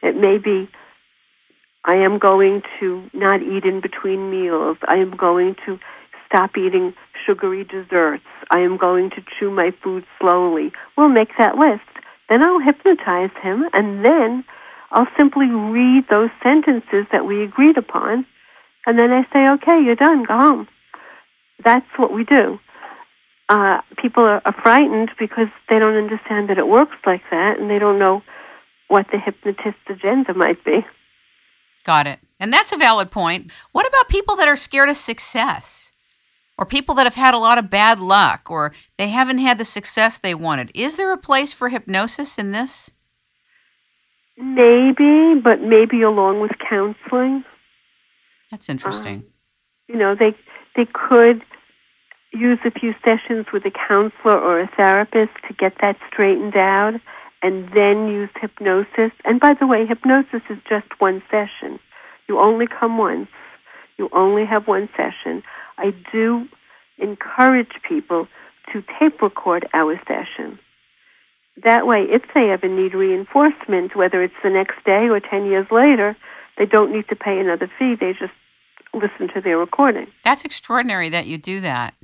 It may be, I am going to not eat in between meals. I am going to stop eating sugary desserts. I am going to chew my food slowly. We'll make that list. Then I'll hypnotize him, and then I'll simply read those sentences that we agreed upon, and then I say, okay, you're done, go home. That's what we do. People are frightened because they don't understand that it works like that, and they don't know what the hypnotist's agenda might be. Got it. And that's a valid point. What about people that are scared of success? Or people that have had a lot of bad luck, or they haven't had the success they wanted? Is there a place for hypnosis in this? Maybe, but maybe along with counseling. That's interesting. They could use a few sessions with a counselor or a therapist to get that straightened out, and then use hypnosis. And by the way, hypnosis is just one session. You only come once. You only have one session. I do encourage people to tape record our session. That way, if they ever need reinforcement, whether it's the next day or 10 years later, they don't need to pay another fee. They just listen to their recording. That's extraordinary that you do that.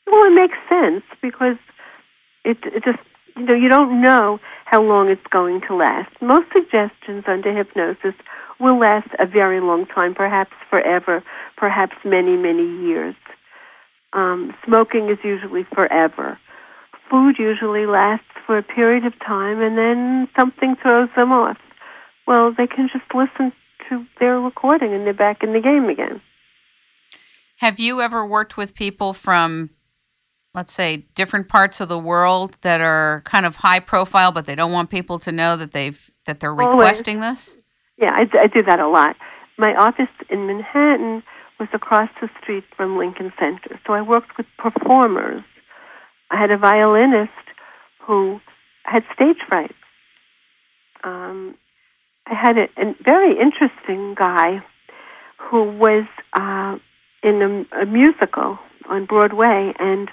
Well, it makes sense because it just, you don't know how long it's going to last. Most suggestions under hypnosis will last a very long time, perhaps forever, perhaps many, many years. Smoking is usually forever. Food usually lasts for a period of time, and then something throws them off. Well, they can just listen to their recording, and they're back in the game again. Have you ever worked with people from, let's say, different parts of the world that are kind of high profile, but they don't want people to know that they're requesting this? Yeah, I do that a lot. My office in Manhattan was across the street from Lincoln Center, so I worked with performers. I had a violinist who had stage fright. I had a very interesting guy who was in a musical on Broadway, and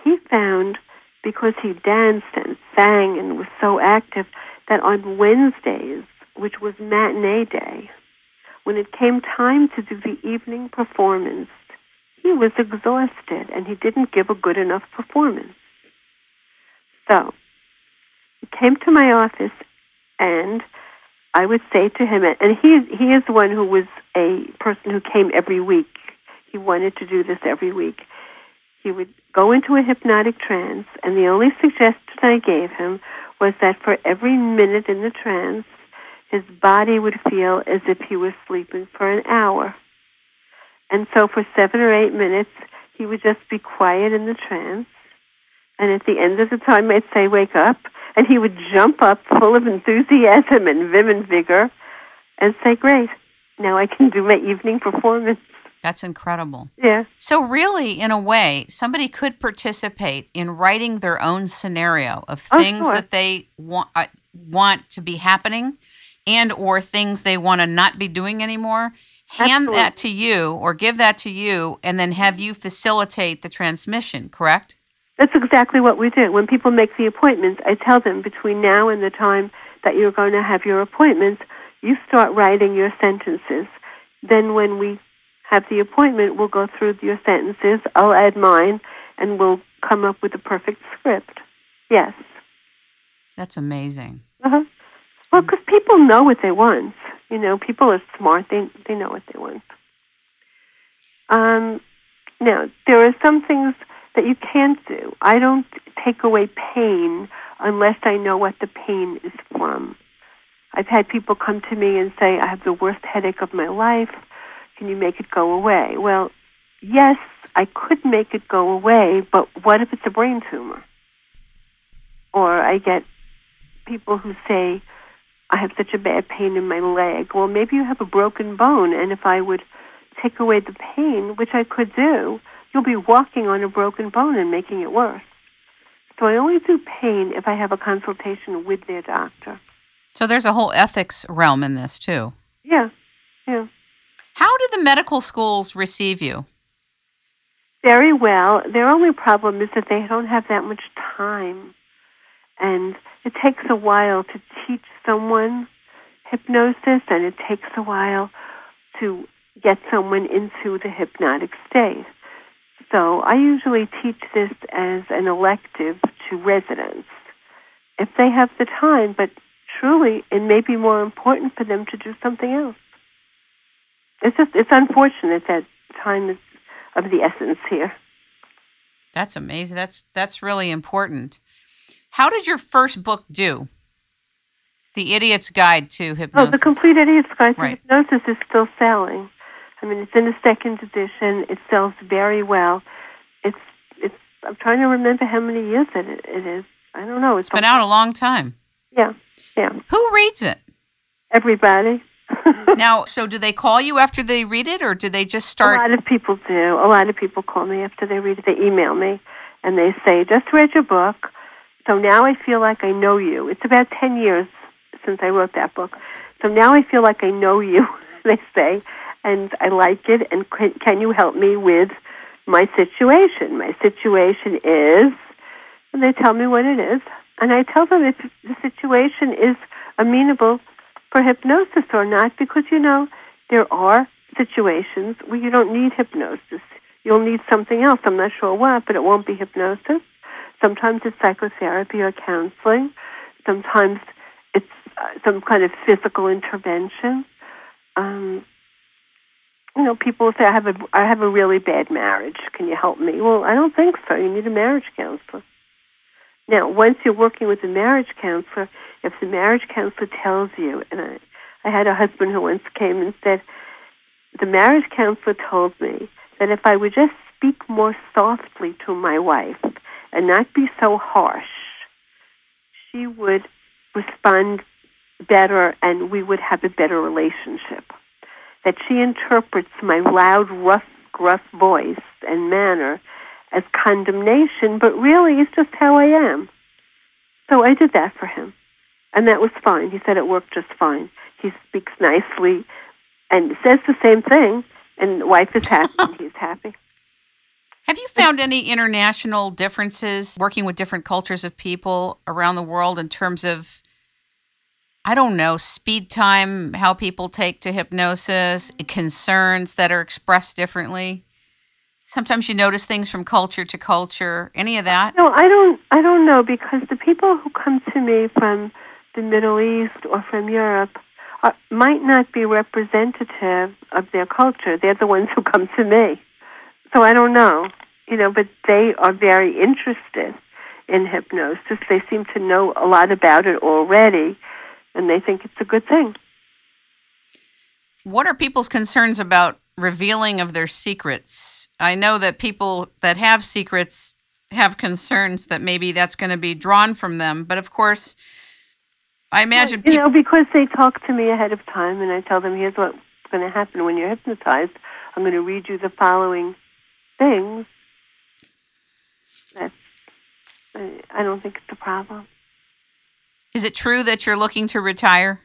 he found, because he danced and sang and was so active, that on Wednesdays, which was matinee day, when it came time to do the evening performance, he was exhausted and he didn't give a good enough performance. So he came to my office, and I would say to him, and he is one who was a person who came every week. He wanted to do this every week. He would go into a hypnotic trance, and the only suggestion I gave him was that for every minute in the trance, his body would feel as if he was sleeping for an hour. And so for 7 or 8 minutes, he would just be quiet in the trance. And at the end of the time, I'd say, wake up. And he would jump up full of enthusiasm and vim and vigor and say, great, now I can do my evening performance. That's incredible. Yeah. So really, in a way, somebody could participate in writing their own scenario of things that they want to be happening and or things they want to not be doing anymore. Hand that to you or give that to you and then have you facilitate the transmission, correct? That's exactly what we do. When people make the appointments, I tell them between now and the time that you're going to have your appointments, you start writing your sentences. Then when we have the appointment, we'll go through your sentences, I'll add mine, and we'll come up with a perfect script. Yes. That's amazing. Uh-huh. Well, because people know what they want. People are smart. They know what they want. Now, there are some things that you can't do. I don't take away pain unless I know what the pain is from. I've had people come to me and say, I have the worst headache of my life. Can you make it go away? Well, yes, I could make it go away, but what if it's a brain tumor? Or I get people who say, I have such a bad pain in my leg. Well, maybe you have a broken bone, and if I would take away the pain, which I could do, you'll be walking on a broken bone and making it worse. So I only do pain if I have a consultation with their doctor. So there's a whole ethics realm in this, too. Yeah. How do the medical schools receive you? Very well. Their only problem is that they don't have that much time. And it takes a while to teach someone hypnosis, and it takes a while to get someone into the hypnotic state. So I usually teach this as an elective to residents if they have the time, but truly it may be more important for them to do something else. It's unfortunate that time is of the essence here. That's amazing. That's really important. How did your first book do? The Idiot's Guide to Hypnosis. Oh, The Complete Idiot's Guide to Hypnosis is still selling. I mean, it's in a second edition. It sells very well. I'm trying to remember how many years it is. I don't know. It's been out a long time. Yeah. Who reads it? Everybody. Now, so do they call you after they read it, or do they just start? A lot of people do. A lot of people call me after they read it. They email me, and they say, just read your book, so now I feel like I know you. It's about 10 years since I wrote that book. So now I feel like I know you, they say, and I like it, and can you help me with my situation? My situation is, and they tell me what it is, and I tell them if the situation is amenable for hypnosis or not, because, there are situations where you don't need hypnosis. You'll need something else. I'm not sure what, but it won't be hypnosis. Sometimes it's psychotherapy or counseling. Sometimes it's some kind of physical intervention. People say, I have a really bad marriage. Can you help me? Well, I don't think so. You need a marriage counselor. Now, once you're working with a marriage counselor, if the marriage counselor tells you, and I had a husband who once came and said, the marriage counselor told me that if I would just speak more softly to my wife and not be so harsh, she would respond better and we would have a better relationship. That she interprets my loud, rough, gruff voice and manner as condemnation, but really it's just how I am. So I did that for him, and that was fine. He said it worked just fine. He speaks nicely and says the same thing, and the wife is happy and he's happy. Have you found any international differences working with different cultures of people around the world in terms of, I don't know, speed time, how people take to hypnosis, concerns that are expressed differently? Sometimes you notice things from culture to culture. Any of that? No, I don't know, because the people who come to me from the Middle East or from Europe might not be representative of their culture. They're the ones who come to me. So I don't know, but they are very interested in hypnosis. They seem to know a lot about it already, and they think it's a good thing. What are people's concerns about revealing of their secrets? I know that people that have secrets have concerns that maybe that's going to be drawn from them, but of course, I imagine people... because they talk to me ahead of time, and I tell them, here's what's going to happen when you're hypnotized. I'm going to read you the following things. I don't think it's a problem. Is it true that you're looking to retire?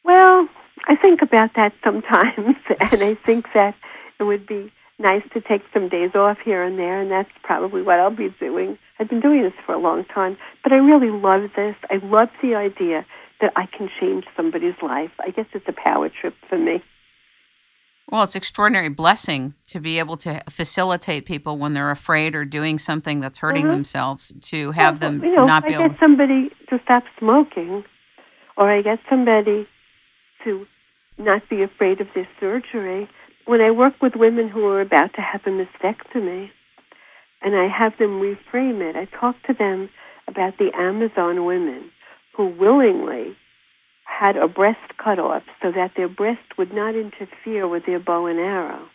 Well, I think about that sometimes, and I think that it would be nice to take some days off here and there, and that's probably what I'll be doing. I've been doing this for a long time, but I really love this. I love the idea that I can change somebody's life. I guess it's a power trip for me. Well, it's an extraordinary blessing to be able to facilitate people when they're afraid or doing something that's hurting themselves, to have them not be able... I get somebody to stop smoking, or I get somebody to not be afraid of their surgery. When I work with women who are about to have a mastectomy, and I have them reframe it, I talk to them about the Amazon women who willingly had a breast cut off so that their breast would not interfere with their bow and arrow.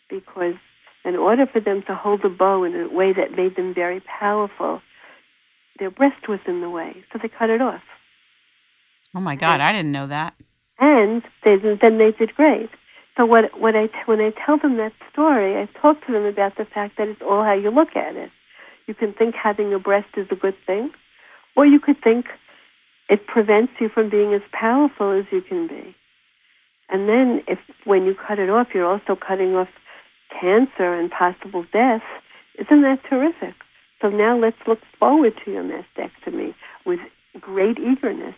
Because in order for them to hold the bow in a way that made them very powerful, their breast was in the way, so they cut it off. Oh my God, I didn't know that. And then they did great. So when I tell them that story, I talk to them about the fact that it's all how you look at it. You can think having a breast is a good thing, or you could think it prevents you from being as powerful as you can be. And then when you cut it off, you're also cutting off cancer and possible death. Isn't that terrific? So now let's look forward to your mastectomy with great eagerness.